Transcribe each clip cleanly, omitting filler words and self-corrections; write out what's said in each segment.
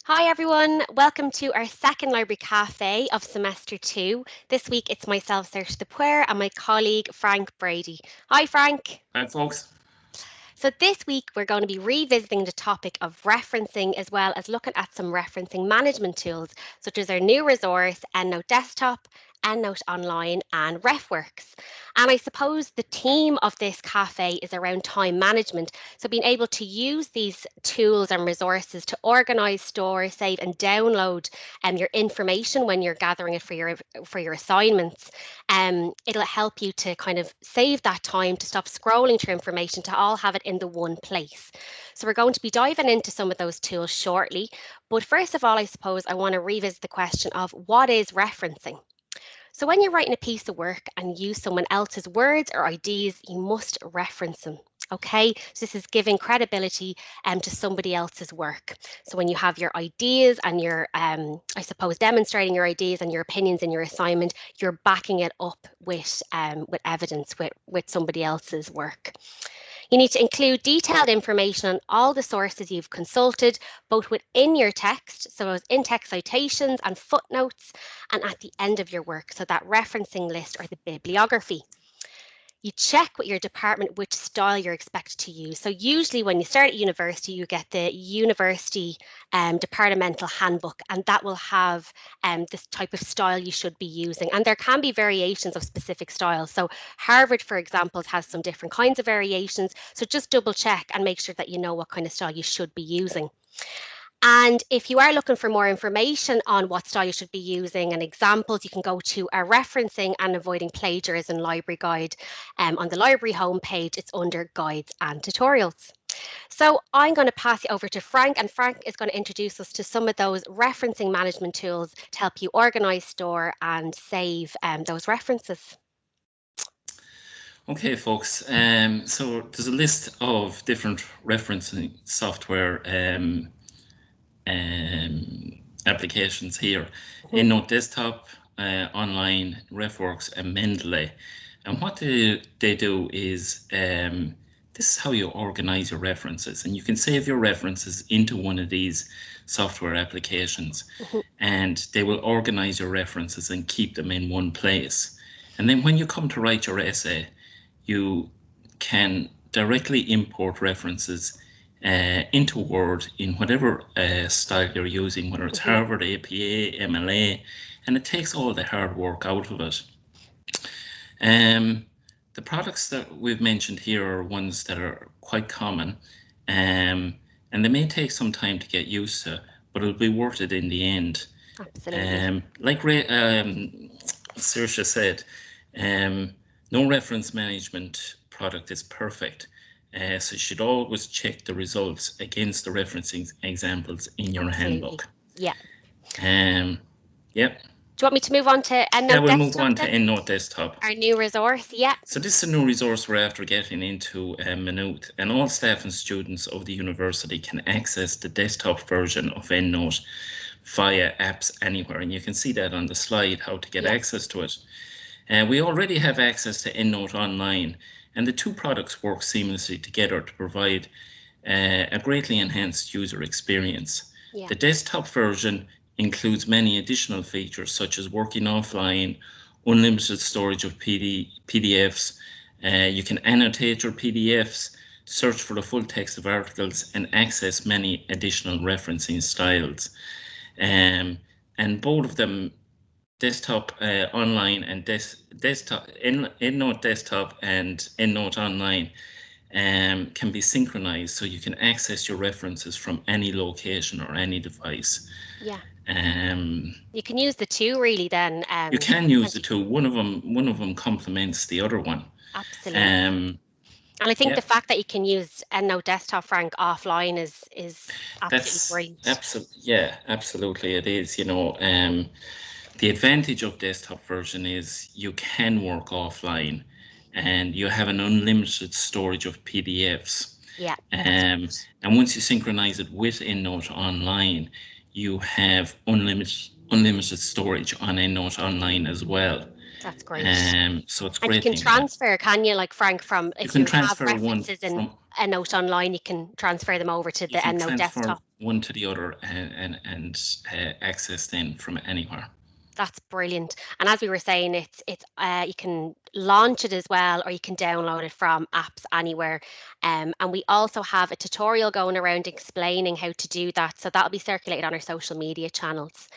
Hi everyone, welcome to our second Library Café of Semester 2. This week it's myself, Saoirse Frank, and my colleague Frank Brady. Hi Frank. Hi, folks. So this week we're going to be revisiting the topic of referencing as well as looking at some referencing management tools such as our new resource, Endnote Desktop, Endnote Online and Refworks. And I suppose the theme of this cafe is around time management. So being able to use these tools and resources to organize, store, save and download your information when you're gathering it for your assignments. It'll help you to kind of save that time to stop scrolling through information to all have it in the one place. So we're going to be diving into some of those tools shortly. But first of all, I suppose I want to revisit the question of what is referencing? So when you're writing a piece of work and use someone else's words or ideas, you must reference them. Okay, so this is giving credibility to somebody else's work. So when you have your ideas and you're, I suppose, demonstrating your ideas and your opinions in your assignment, you're backing it up with evidence with somebody else's work. You need to include detailed information on all the sources you've consulted, both within your text, so as in-text citations and footnotes, and at the end of your work, so that referencing list or the bibliography. You check with your department which style you're expected to use. So usually when you start at university, you get the university departmental handbook, and that will have this type of style you should be using. And there can be variations of specific styles. So Harvard, for example, has some different kinds of variations. So just double check and make sure that you know what kind of style you should be using. And if you are looking for more information on what style you should be using and examples, you can go to our referencing and avoiding plagiarism library guide on the library homepage. It's under guides and tutorials. So I'm going to pass you over to Frank, and Frank is going to introduce us to some of those referencing management tools to help you organize, store and save those references. Okay, folks. So there's a list of different referencing software applications here. Endnote Desktop, Online, Refworks, and Mendeley. And what they do is this is how you organize your references, and you can save your references into one of these software applications, and they will organize your references and keep them in one place. And then when you come to write your essay, you can directly import references into Word in whatever style you're using, whether it's Harvard, APA, MLA, and it takes all the hard work out of it. The products that we've mentioned here are ones that are quite common, and they may take some time to get used to, but it'll be worth it in the end. Absolutely. Like Saoirse said, no reference management product is perfect. So you should always check the results against the referencing examples in your handbook. Yeah. Yep. Do you want me to move on to Endnote Yeah, we'll Desktop move on to then? Endnote Desktop. Our new resource, yeah. So this is a new resource we're after getting into Minute, and all staff and students of the university can access the desktop version of Endnote via Apps Anywhere, and you can see that on the slide how to get access to it. We already have access to Endnote Online, and the two products work seamlessly together to provide a greatly enhanced user experience. Yeah. The desktop version includes many additional features such as working offline, unlimited storage of PDFs. You can annotate your PDFs, search for the full text of articles, and access many additional referencing styles. And both of them, Desktop Online and Desktop Endnote Desktop and Endnote Online, can be synchronized, so you can access your references from any location or any device. Yeah. You can use the two really then. You can use the two. One of them complements the other one. Absolutely. And I think the fact that you can use Endnote Desktop, Frank, offline is absolutely great. Absolutely it is. You know, the advantage of desktop version is you can work offline, and you have an unlimited storage of PDFs. Yeah. And once you synchronize it with Endnote Online, you have unlimited storage on Endnote Online as well. That's great. So it's great. And you can transfer, can you, like Frank, from if you can transfer have references in EndNote Online, you can transfer them over to You the can EndNote transfer Desktop. one to the other and access them from anywhere. That's brilliant. And as we were saying, you can launch it as well, or you can download it from apps anywhere. And we also have a tutorial going around explaining how to do that. So that'll be circulated on our social media channels.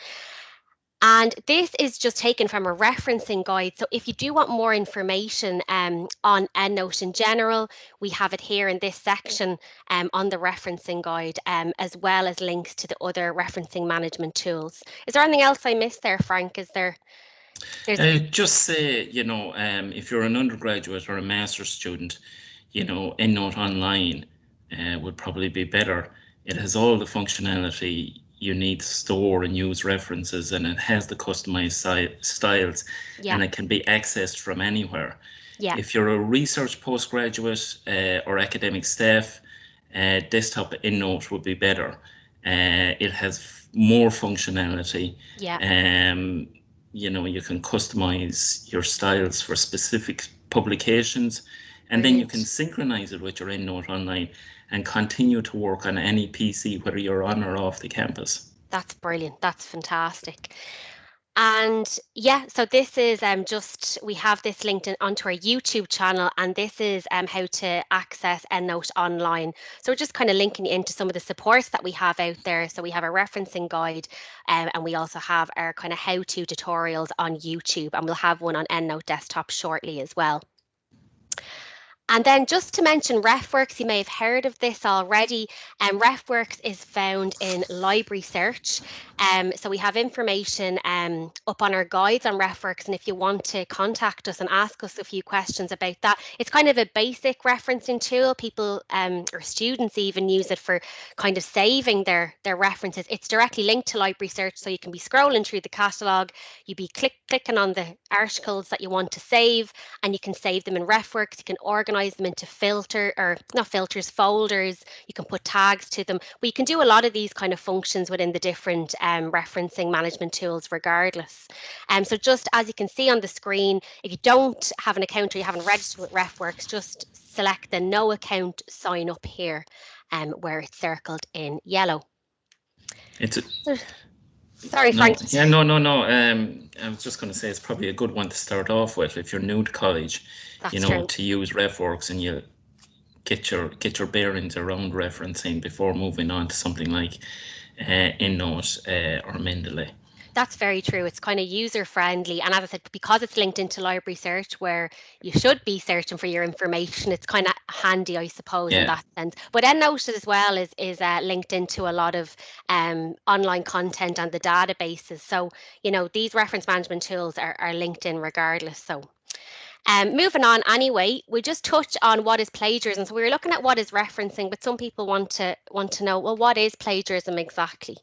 And this is just taken from a referencing guide. So if you do want more information on EndNote in general, we have it here in this section on the referencing guide, as well as links to the other referencing management tools. Is there anything else I missed there, Frank? There's Just say, if you're an undergraduate or a master's student, EndNote Online would probably be better. It has all the functionality you need to store and use references, and it has the customized styles, Yeah, and it can be accessed from anywhere. yeah, If you're a research postgraduate or academic staff, desktop EndNote would be better. It has more functionality. yeah, Um, you can customize your styles for specific publications, and then you can brilliant. synchronize it with your EndNote Online and continue to work on any PC, whether you're on or off the campus. That's brilliant. That's fantastic. And yeah, so this is we have this linked onto our YouTube channel, and this is how to access EndNote Online. So we're just kind of linking into some of the supports that we have out there. So we have a referencing guide, and we also have our kind of how-to tutorials on YouTube, and we'll have one on EndNote Desktop shortly as well. And then just to mention Refworks, you may have heard of this already. Refworks is found in Library Search. So we have information up on our guides on Refworks, and if you want to contact us and ask us a few questions about that, it's kind of a basic referencing tool. People or students even use it for kind of saving their references. It's directly linked to Library Search, so you can be scrolling through the catalogue, you'd be clicking on the articles that you want to save, and you can save them in Refworks. You can organise them into folders. You can put tags to them. But you can do a lot of these kind of functions within the different referencing management tools regardless. So just as you can see on the screen, if you don't have an account or you haven't registered with Refworks, just select the no account sign up here where it's circled in yellow. It's a, Sorry, no, Frank. yeah, no. I was just going to say it's probably a good one to start off with if you're new to college, That's true. to use Refworks, and you get your bearings around referencing before moving on to something like EndNote or Mendeley. That's very true. It's kind of user friendly. And as I said, because it's linked into Library Search where you should be searching for your information, it's kind of handy, I suppose, in Yeah. that sense. But EndNote as well is linked into a lot of online content and the databases. So, these reference management tools are linked in regardless. So moving on anyway, we just touch on what is plagiarism. So we were looking at what is referencing, but some people want to know, well, what is plagiarism exactly?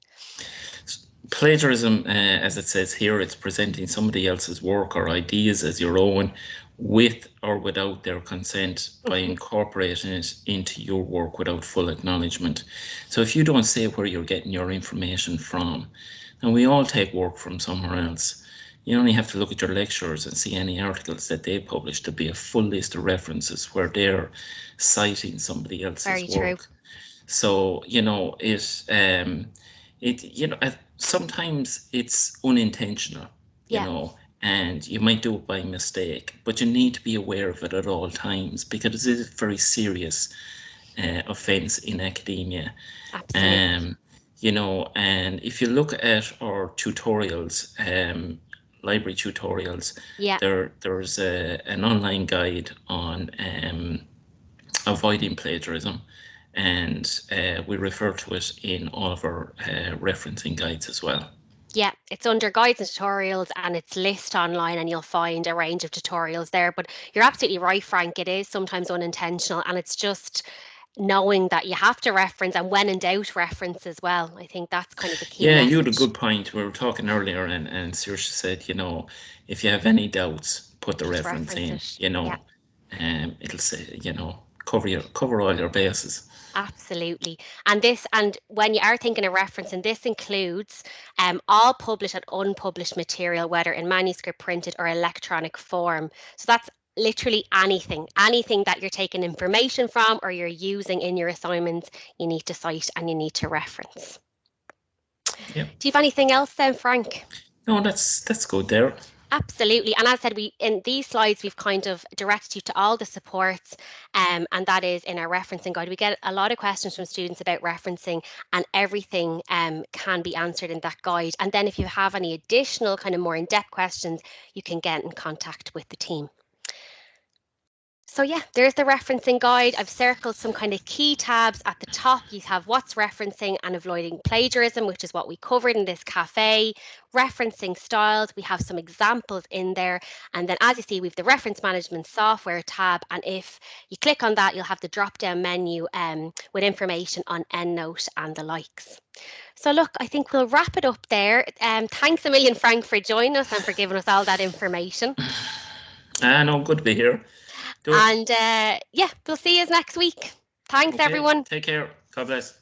Plagiarism, as it says here, it's presenting somebody else's work or ideas as your own with or without their consent by incorporating it into your work without full acknowledgement. So if you don't say where you're getting your information from, and we all take work from somewhere else, you only have to look at your lecturers and see any articles that they publish to be a full list of references where they're citing somebody else's Very work. true. So, sometimes it's unintentional, Yeah. and you might do it by mistake, but you need to be aware of it at all times because it is a very serious offence in academia. Absolutely. And if you look at our tutorials, library tutorials, Yeah. there's an online guide on avoiding plagiarism, and we refer to it in all of our referencing guides as well. Yeah, it's under guides and tutorials, and it's list online, and you'll find a range of tutorials there. But you're absolutely right, Frank. It is sometimes unintentional, and it's just knowing that you have to reference, and when in doubt, reference as well. I think that's kind of the key Yeah, you had a message. good point. We were talking earlier, and Saoirse said, if you have any doubts, put the Just reference reference in, it. Yeah. it'll say, cover all your bases. Absolutely. And when you are thinking of referencing, this includes all published and unpublished material, whether in manuscript, printed, or electronic form. So that's literally anything that you're taking information from or you're using in your assignments, you need to cite and you need to reference. Yeah. Do you have anything else then, Frank? No, that's good there. Absolutely. And as I said, in these slides, we've kind of directed you to all the supports, and that is in our referencing guide. We get a lot of questions from students about referencing, and everything can be answered in that guide. And then if you have any additional kind of more in-depth questions, you can get in contact with the team. So yeah, there's the referencing guide. I've circled some kind of key tabs at the top. You have what's referencing and avoiding plagiarism, which is what we covered in this cafe. Referencing styles, we have some examples in there. And then as you see, we have the reference management software tab. And if you click on that, you'll have the drop down menu with information on Endnote and the likes. So look, I think we'll wrap it up there. Thanks a million, Frank, for joining us and for giving us all that information. No, good to be here. And yeah, we'll see you next week. Thanks, Okay, everyone. take care. God bless.